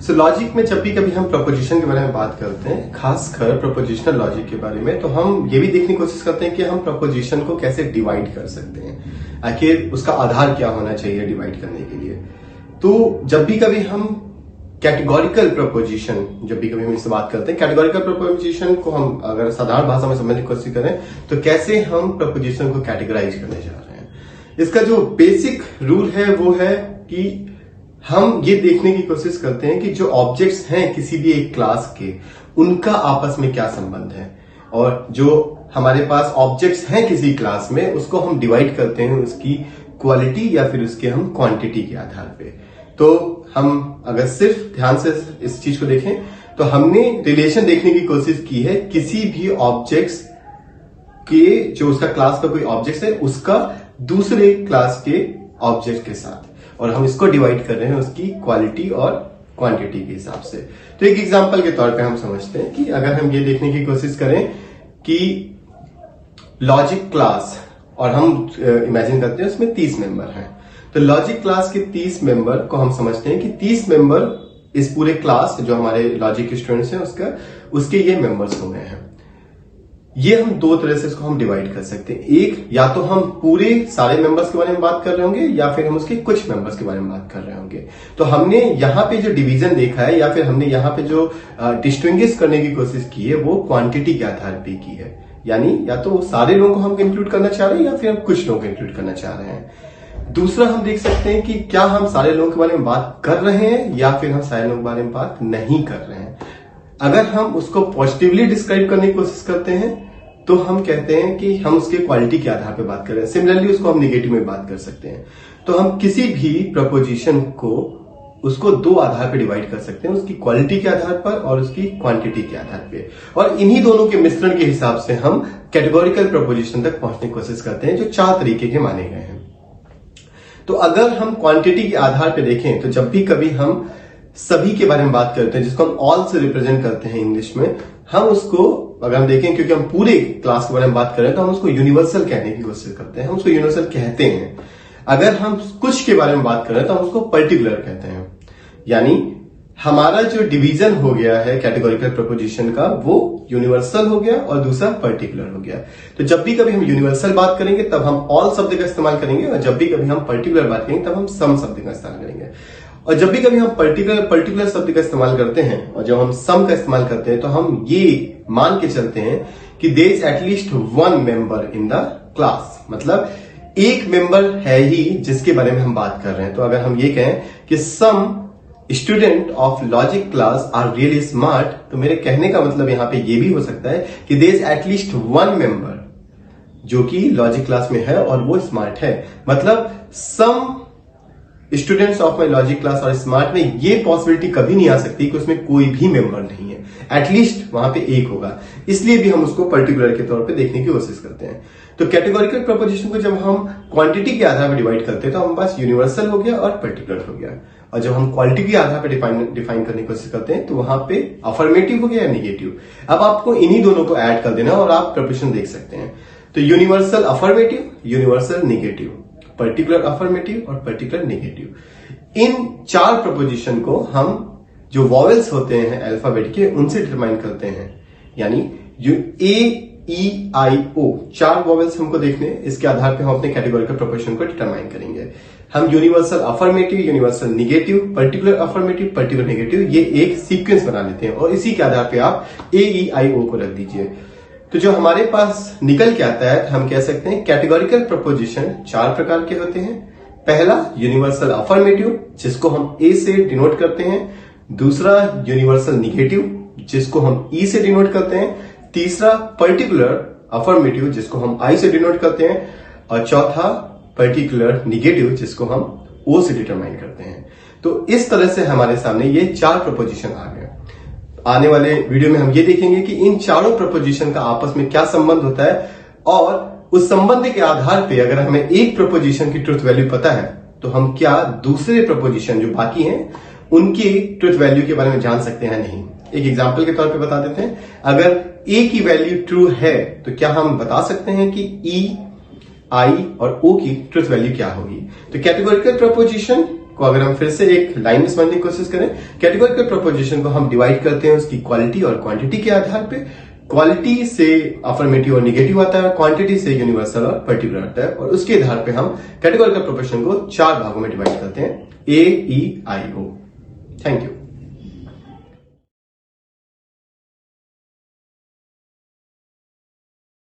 Logic में जब भी कभी हम प्रपोजिशन के बारे में बात करते हैं, खासकर प्रपोजिशनल लॉजिक के बारे में, तो हम ये भी देखने की कोशिश करते हैं कि हम प्रपोजिशन को कैसे डिवाइड कर सकते हैं, आखिर उसका आधार क्या होना चाहिए डिवाइड करने के लिए। तो जब भी कभी हम कैटेगोरिकल प्रपोजिशन, जब भी कभी हम इससे बात करते हैं, कैटेगोरिकल प्रपोजिशन को हम अगर साधारण भाषा में समझने की कोशिश करें तो कैसे हम प्रपोजिशन को कैटेगराइज करने जा रहे हैं। इसका जो बेसिक रूल है वो है कि हम ये देखने की कोशिश करते हैं कि जो ऑब्जेक्ट्स हैं किसी भी एक क्लास के, उनका आपस में क्या संबंध है, और जो हमारे पास ऑब्जेक्ट्स हैं किसी क्लास में उसको हम डिवाइड करते हैं उसकी क्वालिटी या फिर उसके हम क्वांटिटी के आधार पे। तो हम अगर सिर्फ ध्यान से इस चीज को देखें तो हमने रिलेशन देखने की कोशिश की है किसी भी ऑब्जेक्ट्स के, जो उसका क्लास का कोई ऑब्जेक्ट है उसका दूसरे क्लास के ऑब्जेक्ट के साथ, और हम इसको डिवाइड कर रहे हैं उसकी क्वालिटी और क्वांटिटी के हिसाब से। तो एक एग्जांपल के तौर पे हम समझते हैं कि अगर हम ये देखने की कोशिश करें कि लॉजिक क्लास, और हम इमेजिन करते हैं उसमें 30 मेंबर हैं, तो लॉजिक क्लास के 30 मेंबर को हम समझते हैं कि 30 मेंबर इस पूरे क्लास जो हमारे लॉजिक स्टूडेंट्स हैं उसके ये मेंबर्स हो गए हैं। ये हम दो तरह से इसको हम डिवाइड कर सकते हैं। एक, या तो हम पूरे सारे मेंबर्स के बारे में बात कर रहे होंगे या फिर हम उसके कुछ मेंबर्स के बारे में बात कर रहे होंगे। तो हमने यहाँ पे जो डिवीजन देखा है या फिर हमने यहाँ पे जो डिस्टिंग्विश करने की कोशिश की है वो क्वांटिटी के आधार पे की है, यानी या तो सारे लोगों को हम इंक्लूड करना चाह रहे हैं या फिर हम कुछ लोगों को इंक्लूड करना चाह रहे हैं। दूसरा, हम देख सकते हैं कि क्या हम सारे लोगों के बारे में बात कर रहे हैं या फिर हम सारे लोगों के बारे में बात नहीं कर रहे हैं। अगर हम उसको पॉजिटिवली डिस्क्राइब करने की कोशिश करते हैं तो हम कहते हैं कि हम उसके क्वालिटी के आधार पर बात कर रहे हैं। सिमिलरली उसको हम नेगेटिव में बात कर सकते हैं। तो हम किसी भी प्रपोजिशन को उसको दो आधार पर डिवाइड कर सकते हैं, उसकी क्वालिटी के आधार पर और उसकी क्वांटिटी के आधार पे, और इन्हीं दोनों के मिश्रण के हिसाब से हम कैटेगोरिकल प्रपोजिशन तक पहुंचने की कोशिश करते हैं, जो 4 तरीके के माने गए हैं। तो अगर हम क्वांटिटी के आधार पर देखें तो जब भी कभी हम सभी के बारे में बात करते हैं, जिसको हम ऑल से रिप्रेजेंट करते हैं इंग्लिश में, हम उसको अगर हम देखें, क्योंकि हम पूरे क्लास के बारे में बात कर रहे हैं तो हम उसको यूनिवर्सल कहने की कोशिश करते हैं, हम उसको यूनिवर्सल कहते हैं। अगर हम कुछ के बारे में बात कर रहे हैं तो हम उसको पर्टिकुलर कहते हैं। यानी हमारा जो डिवीजन हो गया है कैटेगोरिकल प्रपोजिशन का वो यूनिवर्सल हो गया और दूसरा पर्टिकुलर हो गया। तो जब भी कभी हम यूनिवर्सल बात करेंगे तब हम ऑल शब्द का इस्तेमाल करेंगे, और जब भी कभी हम पर्टिकुलर बात करेंगे तब हम सम शब्द का इस्तेमाल करेंगे। और जब भी कभी हम पर्टिकुलर शब्द का इस्तेमाल करते हैं और जब हम सम का इस्तेमाल करते हैं तो हम ये मान के चलते हैं कि there is at least one member in the class, मतलब एक मेंबर है ही जिसके बारे में हम बात कर रहे हैं। तो अगर हम ये कहें कि some student of logic class are really smart, तो मेरे कहने का मतलब यहां पे ये भी हो सकता है कि there is at least one member जो कि लॉजिक क्लास में है और वो स्मार्ट है। मतलब some students of my logic class और स्मार्ट में ये पॉसिबिलिटी कभी नहीं आ सकती कि उसमें कोई भी मेंबर नहीं है, एटलीस्ट वहां पे एक होगा। इसलिए भी हम उसको पर्टिकुलर के तौर पे देखने की कोशिश करते हैं। तो कैटेगोरिकल प्रपोजिशन को जब हम क्वांटिटी के आधार पर डिवाइड करते हैं तो हमारे पास यूनिवर्सल हो गया और पर्टिकुलर हो गया, और जब हम क्वालिटी के आधार पर डिफाइन करने की कोशिश करते हैं तो वहां पे अफर्मेटिव हो गया या निगेटिव। अब आपको इन्हीं दोनों को ऐड कर देना और आप प्रपोजिशन देख सकते हैं। तो universal affirmative, universal negative, particular affirmative और पर्टिकुलर निगेटिव। इन 4 प्रपोजिशन को हम जो वॉवेल्स होते हैं अल्फाबेट के उनसे डिटरमाइन करते हैं, यानी A-E-I-O 4 वॉवेल्स हमको देखने, इसके आधार पे हम अपने कैटेगोरिकल प्रपोजिशन को डिटरमाइन करेंगे। हम universal affirmative, universal negative, particular affirmative, particular negative, ये एक सीक्वेंस बना लेते हैं और इसी के आधार पे आप A-E-I-O को रख दीजिए। तो जो हमारे पास निकल के आता है हम कह सकते हैं कैटेगोरिकल प्रपोजिशन 4 प्रकार के होते हैं। पहला यूनिवर्सल अफर्मेटिव, जिसको हम ए से डिनोट करते हैं। दूसरा यूनिवर्सल निगेटिव, जिसको हम ई से डिनोट करते हैं। तीसरा पर्टिकुलर अफर्मेटिव, जिसको हम आई से डिनोट करते हैं। और चौथा पर्टिकुलर निगेटिव, जिसको हम ओ से डिटरमाइन करते हैं। तो इस तरह से हमारे सामने ये 4 प्रपोजिशन आ गए। आने वाले वीडियो में हम ये देखेंगे कि इन चारों प्रपोजिशन का आपस में क्या संबंध होता है, और उस संबंध के आधार पे अगर हमें एक प्रपोजिशन की ट्रुथ वैल्यू पता है तो हम क्या दूसरे प्रपोजिशन जो बाकी हैं उनकी ट्रुथ वैल्यू के बारे में जान सकते हैं नहीं। एक एग्जांपल के तौर पे बता देते हैं, अगर ए की वैल्यू ट्रू है तो क्या हम बता सकते हैं कि ई, आई और ओ की ट्रुथ वैल्यू क्या होगी। तो कैटेगोरिकल प्रपोजिशन को अगर हम फिर से एक लाइन में समझने की कोशिश करें, कैटेगोरिकल प्रोपोजिशन को हम डिवाइड करते हैं उसकी क्वालिटी और क्वांटिटी के आधार पे। क्वालिटी से अफर्मेटिव और निगेटिव आता है, क्वांटिटी से यूनिवर्सल और पर्टिकुलर आता है, और उसके आधार पे हम कैटेगोरिकल प्रोपोजिशन को 4 भागों में डिवाइड करते हैं, A, E, I, O। Thank you.